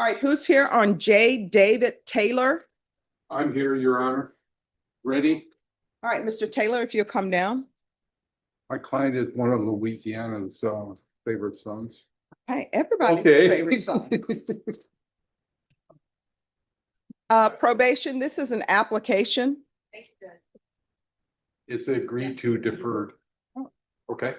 All right, who's here on J. David Taylor? I'm here, Your Honor. Ready? All right, Mr. Taylor, if you'll come down. My client is one of Louisiana's favorite sons. Hey, everybody's Okay. favorite song. Probation, this is an application. It's agreed to deferred. Okay.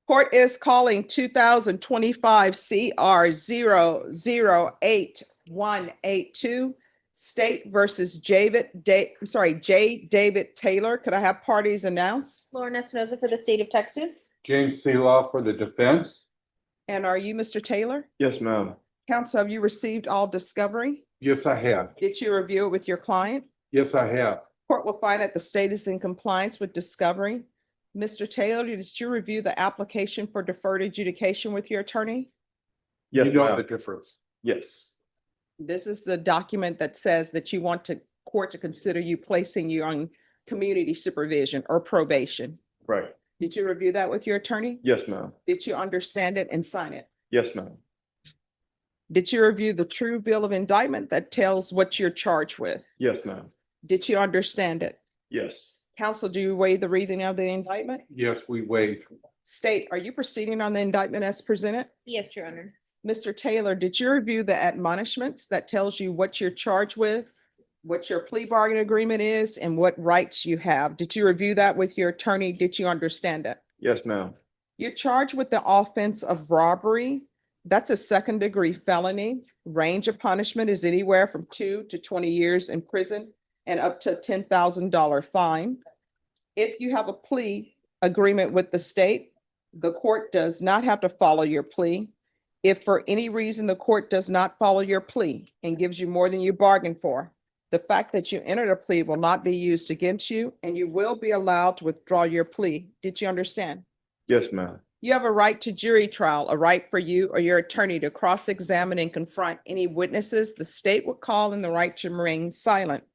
Court is calling 2025 CR 008-182, State versus J. David Taylor. Could I have parties announced? Lauren Espinoza for the state of Texas. James Seeloff for the defense. And are you Mr. Taylor? Yes, ma'am. Counsel, have you received all discovery? Yes, I have. Did you review it with your client? Yes, I have. Court will find that the state is in compliance with discovery. Mr. Taylor, did you review the application for deferred adjudication with your attorney? You Yes, know ma'am. the difference. Yes, This is the document that says that you want court to consider you placing you on community supervision or probation. right. Did you review that with your attorney? Yes, ma'am. Did you understand it and sign it? Yes, ma'am. Did you review the true bill of indictment that tells what you're charged with? Yes, ma'am. Did you understand it? Yes. Counsel, do you waive the reading of the indictment? Yes, we waive. State, are you proceeding on the indictment as presented? Yes, Your Honor. Mr. Taylor, did you review the admonishments that tells you what you're charged with, what your plea bargain agreement is, and what rights you have? Did you review that with your attorney? Did you understand it? Yes, ma'am. You're charged with the offense of robbery. That's a second-degree felony. Range of punishment is anywhere from 2 to 20 years in prison and up to a $10,000 fine. If you have a plea agreement with the state, the court does not have to follow your plea. If for any reason the court does not follow your plea and gives you more than you bargained for, the fact that you entered a plea will not be used against you, and you will be allowed to withdraw your plea. Did you understand? Yes, ma'am. You have a right to jury trial, a right for you or your attorney to cross-examine and confront any witnesses the state would call, and the right to remain silent.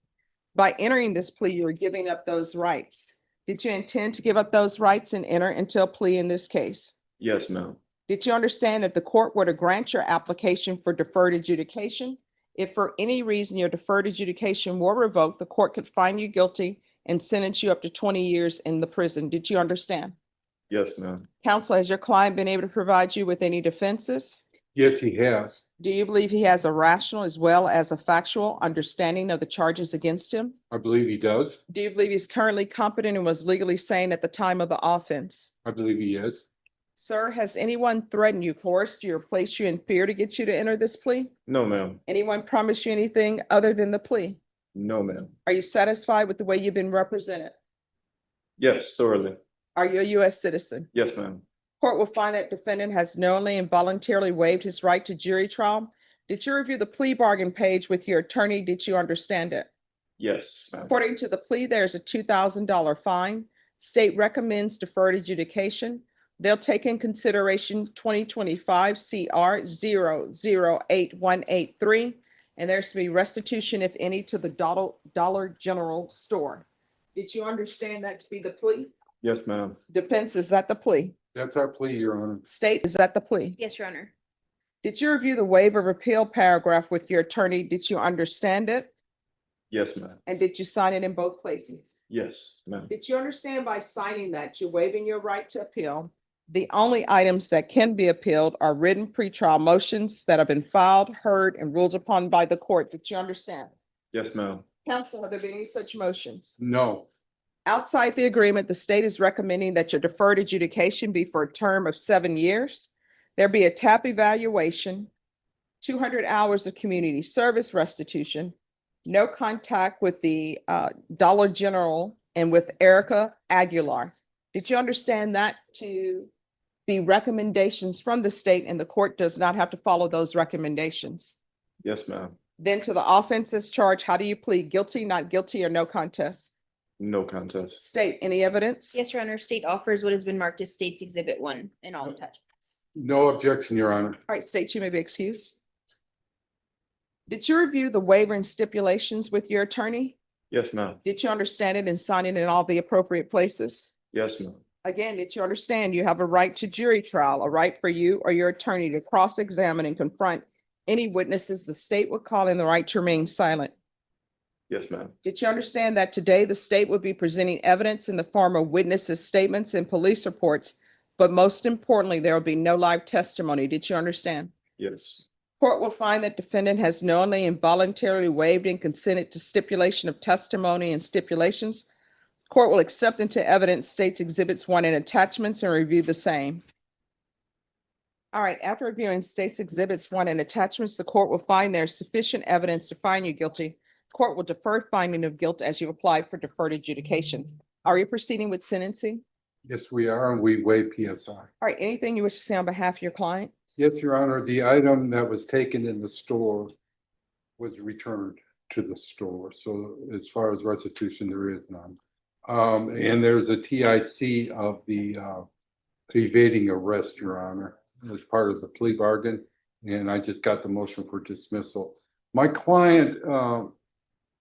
By entering this plea, you're giving up those rights. Did you intend to give up those rights and enter into a plea in this case? Yes, ma'am. Did you understand if the court were to grant your application for deferred adjudication, if for any reason your deferred adjudication were revoked, the court could find you guilty and sentence you up to 20 years in the prison? Did you understand? Yes, ma'am. Counsel, has your client been able to provide you with any defenses? Yes, he has. Do you believe he has a rational as well as a factual understanding of the charges against him? I believe he does. Do you believe he's currently competent and was legally sane at the time of the offense? I believe he is. Sir, has anyone threatened you, coerced you, or placed you in fear to get you to enter this plea? No, ma'am. Anyone promised you anything other than the plea? No, ma'am. Are you satisfied with the way you've been represented? Yes, thoroughly. Are you a U.S. citizen? Yes, ma'am. Court will find that defendant has knowingly and voluntarily waived his right to jury trial. Did you review the plea bargain page with your attorney? Did you understand it? Yes, ma'am. According to the plea, there's a $2,000 fine. State recommends deferred adjudication. They'll take in consideration 2025 CR 008-183, and there's to be restitution, if any, to the Dollar General store. Did you understand that to be the plea? Yes, ma'am. Defense, is that the plea? That's our plea, Your Honor. State, is that the plea? Yes, Your Honor. Did you review the waiver of appeal paragraph with your attorney? Did you understand it? Yes, ma'am. And did you sign it in both places? Yes, ma'am. Did you understand by signing that you're waiving your right to appeal? The only items that can be appealed are written pretrial motions that have been filed, heard, and ruled upon by the court. Did you understand? Yes, ma'am. Counsel, have there been any such motions? No. Outside the agreement, the state is recommending that your deferred adjudication be for a term of 7 years. There be a TAP evaluation, 200 hours of community service restitution, no contact with the Dollar General and with Erica Aguilar. Did you understand that to be recommendations from the state, and the court does not have to follow those recommendations? Yes, ma'am. Then to the offenses charged, how do you plead? Guilty, not guilty, or no contest? No contest. State, any evidence? Yes, Your Honor. State offers what has been marked as State's Exhibit 1 in all attachments. No objection, Your Honor. All right, state, you may be excused. Did you review the waiver and stipulations with your attorney? Yes, ma'am. Did you understand it and sign it in all the appropriate places? Yes, ma'am. Again, did you understand you have a right to jury trial, a right for you or your attorney to cross-examine and confront Any witnesses the state would call in the right to remain silent. Yes, ma'am. Did you understand that today the state would be presenting evidence in the form of witnesses' statements and police reports? But most importantly, there will be no live testimony. Did you understand? Yes. Court will find that defendant has knowingly and voluntarily waived and consented to stipulation of testimony and stipulations. Court will accept into evidence states exhibits 1 and attachments and review the same. All right, after reviewing states exhibits 1 and attachments, the court will find there is sufficient evidence to find you guilty. Court will defer finding of guilt as you apply for deferred adjudication. Are you proceeding with sentencing? Yes, we are, and we waive PSI. All right, anything you wish to say on behalf of your client? Yes, Your Honor, the item that was taken in the store was returned to the store. So as far as restitution, there is none. And there's a TIC of the evading arrest, Your Honor, as part of the plea bargain. And I just got the motion for dismissal. My client,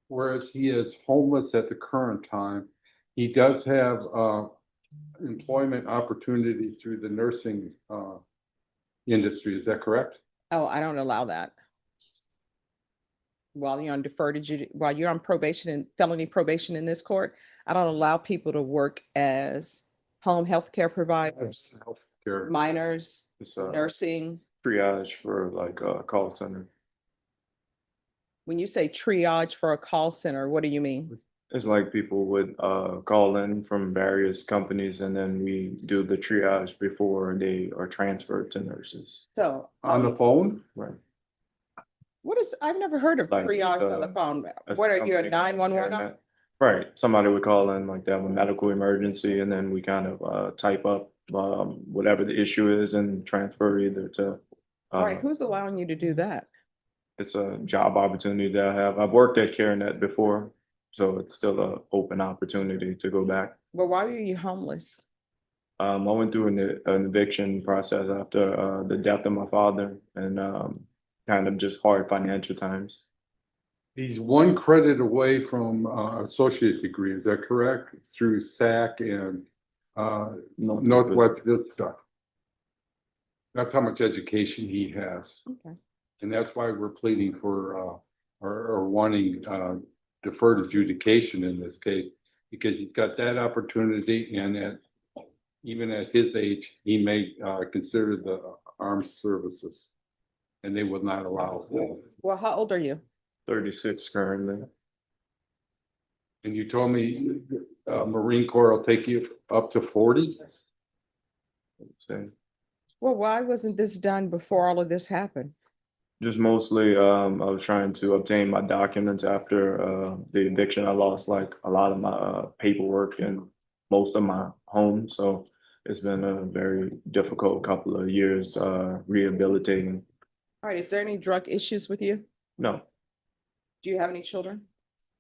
whereas he is homeless at the current time, he does have employment opportunity through the nursing industry. Is that correct? Oh, I don't allow that. While you're on while you're on probation and felony probation in this court, I don't allow people to work as home health care providers, Healthcare. minors, It's a nursing. triage for like a call center. When you say triage for a call center, what do you mean? It's like people would call in from various companies and then we do the triage before they are transferred to nurses. So, On the phone? Right. what is, I've never heard of Like, triage on the phone. That's What the are you, a company 911? doing that. Right. Somebody would call in like they have a medical emergency and then we kind of type up whatever the issue is and transfer either to All right, who's allowing you to do that? it's a job opportunity that I have. I've worked at CareNet before, so it's still an open opportunity to go back. Well, why were you homeless? I went through an eviction process after the death of my father and kind of just hard financial times. He's one credit away from associate degree, is that correct? Through SAC and Northwest Vista. That's how much education he has. Okay. And that's why we're pleading for or wanting deferred adjudication in this case, because he's got that opportunity and even at his age, he may consider the armed services. And they will not allow it. Well, how old are you? 36 currently. And you told me Marine Corps will take you up to 40? So Well, why wasn't this done before all of this happened? just mostly, I was trying to obtain my documents after the eviction. I lost like a lot of my paperwork and most of my home. So it's been a very difficult couple of years rehabilitating. All right, is there any drug issues with you? No, Do you have any children?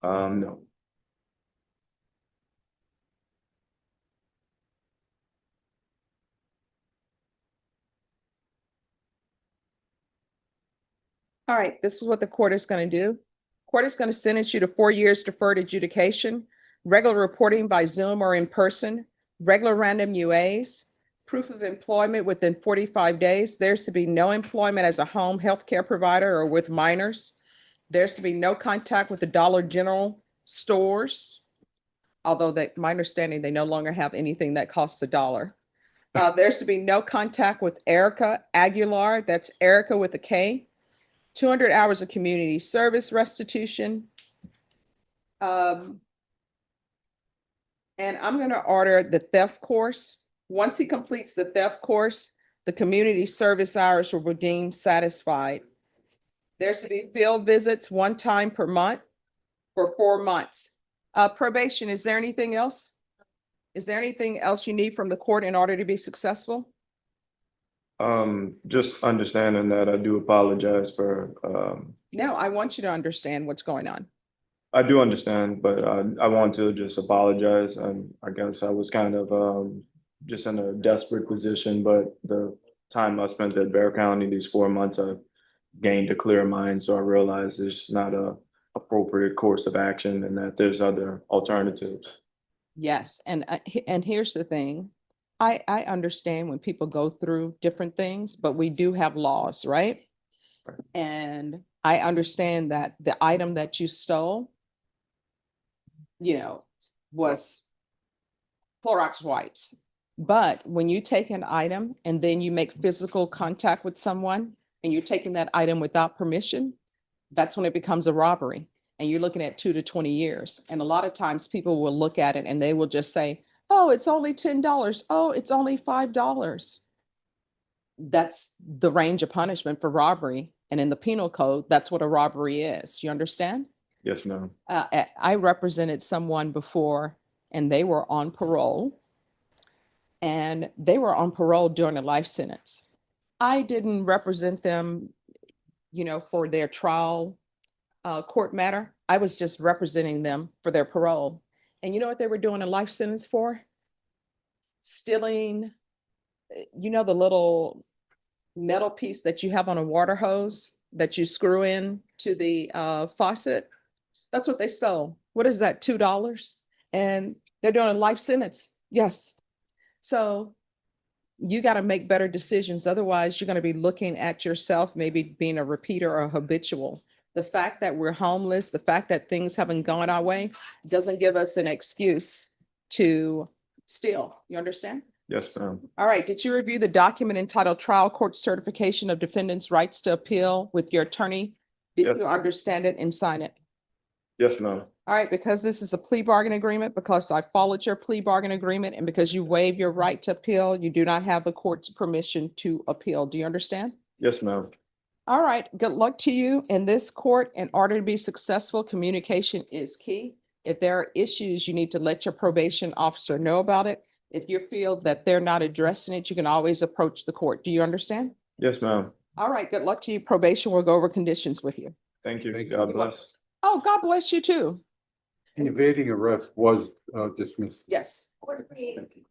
no. All right, this is what the court is going to do. Court is going to sentence you to 4 years deferred adjudication, regular reporting by Zoom or in person, regular random UAs, proof of employment within 45 days. There's to be no employment as a home health care provider or with minors. There's to be no contact with the Dollar General stores, although my understanding, they no longer have anything that costs $1. There's to be no contact with Erica Aguilar, that's Erica with a K. 200 hours of community service restitution. And I'm going to order the theft course. Once he completes the theft course, the community service hours will be deemed satisfied. There's to be field visits 1 time per month for 4 months. Probation, is there anything else? Is there anything else you need from the court in order to be successful? Just understanding that I do apologize for No, I want you to understand what's going on. I do understand, but I want to just apologize. I guess I was kind of just in a desperate position, but the time I spent at Bear County, these 4 months, I gained a clear mind. So I realized it's not a appropriate course of action and that there's other alternatives. Yes, and here's the thing. I understand when people go through different things, but we do have laws, right? And I understand that the item that you stole, was Clorox wipes. But when you take an item and then you make physical contact with someone and you're taking that item without permission, that's when it becomes a robbery. And you're looking at 2 to 20 years. And a lot of times people will look at it and they will just say, oh, it's only $10. Oh, it's only $5. That's the range of punishment for robbery. And in the penal code, that's what a robbery is. You understand? Yes, ma'am. I represented someone before and they were on parole. And they were on parole during a life sentence. I didn't represent them, for their trial court matter. I was just representing them for their parole. And you know what they were doing a life sentence for? Stealing, the little metal piece that you have on a water hose that you screw in to the faucet. That's what they stole. What is that, $2? And they're doing a life sentence. Yes. So you got to make better decisions. Otherwise, you're going to be looking at yourself, maybe being a repeater or a habitual. The fact that we're homeless, the fact that things haven't gone our way doesn't give us an excuse to steal. You understand? Yes, ma'am. All right. Did you review the document entitled Trial Court Certification of Defendant's Rights to Appeal with your attorney? Did Yes. you understand it and sign it? Yes, ma'am. All right, because this is a plea bargain agreement, because I followed your plea bargain agreement, and because you waived your right to appeal, you do not have the court's permission to appeal. Do you understand? Yes, ma'am. All right, good luck to you in this court. In order to be successful, communication is key. If there are issues, you need to let your probation officer know about it. If you feel that they're not addressing it, you can always approach the court. Do you understand? Yes, ma'am. All right, good luck to you. Probation will go over conditions with you. Thank you. Thank you. God bless. Oh, God bless you too. Evading arrest was dismissed. Yes. Thank you.